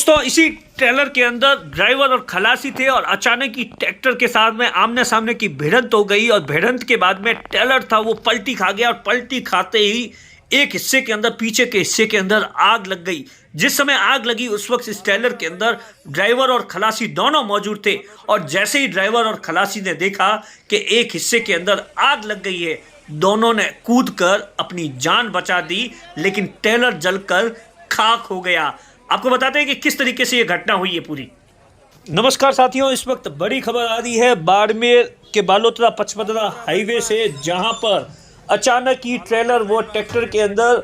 दोस्तों इसी ट्रेलर के अंदर ड्राइवर और खलासी थे और अचानक ही ट्रैक्टर के साथ में आमने सामने की भिड़ंत हो गई और भिड़ंत के बाद में ट्रेलर था वो पलटी खा गया और पलटी खाते ही एक हिस्से के अंदर पीछे के हिस्से के अंदर आग लग गई। जिस समय आग लगी उस वक्त इस ट्रेलर के अंदर ड्राइवर और खलासी दोनों मौजूद थे और जैसे ही ड्राइवर और खलासी ने देखा कि एक हिस्से के अंदर आग लग गई है, दोनों ने कूदकर अपनी जान बचा दी, लेकिन ट्रेलर जलकर खाक हो गया। आपको बताते हैं कि किस तरीके से ये घटना हुई है पूरी। नमस्कार साथियों, इस वक्त बड़ी खबर आ रही है बाड़मेर के बालोतरा पचपदरा हाईवे से, जहां पर अचानक ही ट्रेलर वो ट्रैक्टर के अंदर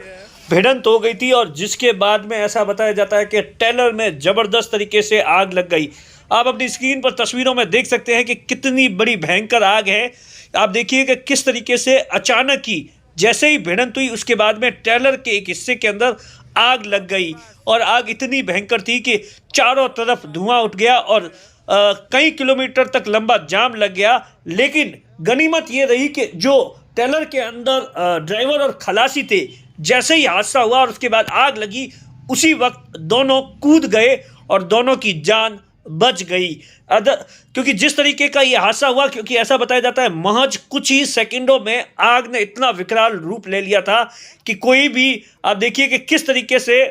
भिड़ंत हो गई थी और जिसके बाद में ऐसा बताया जाता है कि ट्रेलर में ज़बरदस्त तरीके से आग लग गई। आप अपनी स्क्रीन पर तस्वीरों में देख सकते हैं कि कितनी बड़ी भयंकर आग है। आप देखिए कि किस तरीके से अचानक ही जैसे ही भिड़ंत हुई उसके बाद में ट्रेलर के एक हिस्से के अंदर आग लग गई और आग इतनी भयंकर थी कि चारों तरफ धुआं उठ गया और कई किलोमीटर तक लंबा जाम लग गया। लेकिन गनीमत ये रही कि जो ट्रेलर के अंदर ड्राइवर और खलासी थे, जैसे ही हादसा हुआ और उसके बाद आग लगी उसी वक्त दोनों कूद गए और दोनों की जान बच गई। क्योंकि जिस तरीके का ये हादसा हुआ, क्योंकि ऐसा बताया जाता है महज कुछ ही सेकंडों में आग ने इतना विकराल रूप ले लिया था कि कोई भी, आप देखिए कि किस तरीके से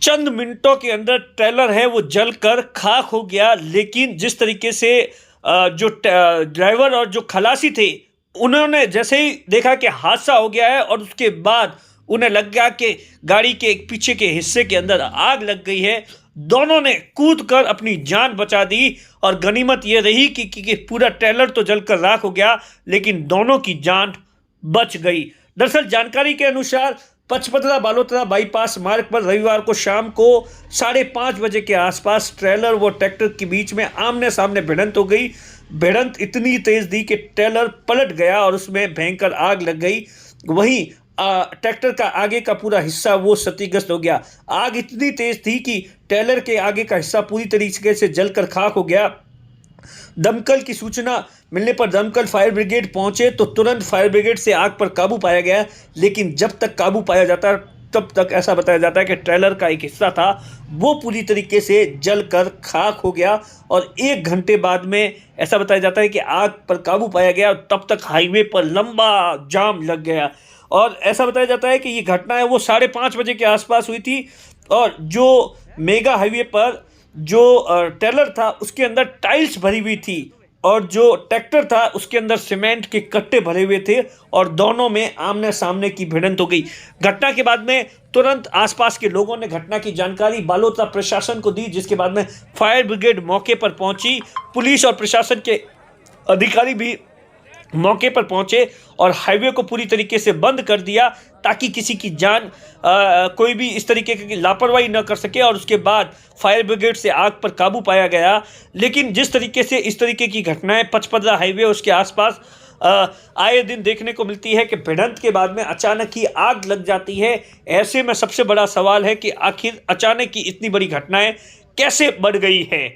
चंद मिनटों के अंदर ट्रेलर है वो जलकर खाक हो गया। लेकिन जिस तरीके से जो ड्राइवर और जो खलासी थे उन्होंने जैसे ही देखा कि हादसा हो गया है और उसके बाद उन्हें लग गया कि गाड़ी के पीछे के हिस्से के अंदर आग लग गई है, दोनों ने कूदकर अपनी जान बचा दी। और गनीमत यह रही कि पूरा ट्रेलर तो जलकर राख हो गया लेकिन दोनों की जान बच गई। दरअसल जानकारी के अनुसार पचपदरा बालोतरा बाईपास मार्ग पर रविवार को शाम को 5:30 बजे के आसपास ट्रेलर व ट्रैक्टर के बीच में आमने सामने भिड़ंत हो गई। भिड़ंत इतनी तेज थी कि ट्रेलर पलट गया और उसमें भयंकर आग लग गई। वहीं ट्रैक्टर का आगे का पूरा हिस्सा वो क्षतिग्रस्त हो गया। आग इतनी तेज थी कि ट्रेलर के आगे का हिस्सा पूरी तरीके से जलकर खाक हो गया। दमकल की सूचना मिलने पर दमकल फायर ब्रिगेड पहुंचे तो तुरंत फायर ब्रिगेड से आग पर काबू पाया गया। लेकिन जब तक काबू पाया जाता तब तक ऐसा बताया जाता है कि ट्रेलर का एक हिस्सा था वो पूरी तरीके से जलकर खाक हो गया और 1 घंटे बाद में ऐसा बताया जाता है कि आग पर काबू पाया गया और तब तक हाईवे पर लंबा जाम लग गया। और ऐसा बताया जाता है कि ये घटना है वो 5:30 बजे के आसपास हुई थी और जो मेगा हाईवे पर जो ट्रेलर था उसके अंदर टाइल्स भरी हुई थी और जो ट्रैक्टर था उसके अंदर सीमेंट के कट्टे भरे हुए थे और दोनों में आमने सामने की भिड़ंत हो गई। घटना के बाद में तुरंत आसपास के लोगों ने घटना की जानकारी बालोतरा प्रशासन को दी, जिसके बाद में फायर ब्रिगेड मौके पर पहुंची। पुलिस और प्रशासन के अधिकारी भी मौके पर पहुंचे और हाईवे को पूरी तरीके से बंद कर दिया ताकि किसी की जान कोई भी इस तरीके की लापरवाही न कर सके। और उसके बाद फायर ब्रिगेड से आग पर काबू पाया गया। लेकिन जिस तरीके से इस तरीके की घटनाएं पचपदरा हाईवे उसके आसपास आए दिन देखने को मिलती है कि भिड़ंत के बाद में अचानक ही आग लग जाती है। ऐसे में सबसे बड़ा सवाल है कि आखिर अचानक ही इतनी बड़ी घटनाएं कैसे बढ़ गई है।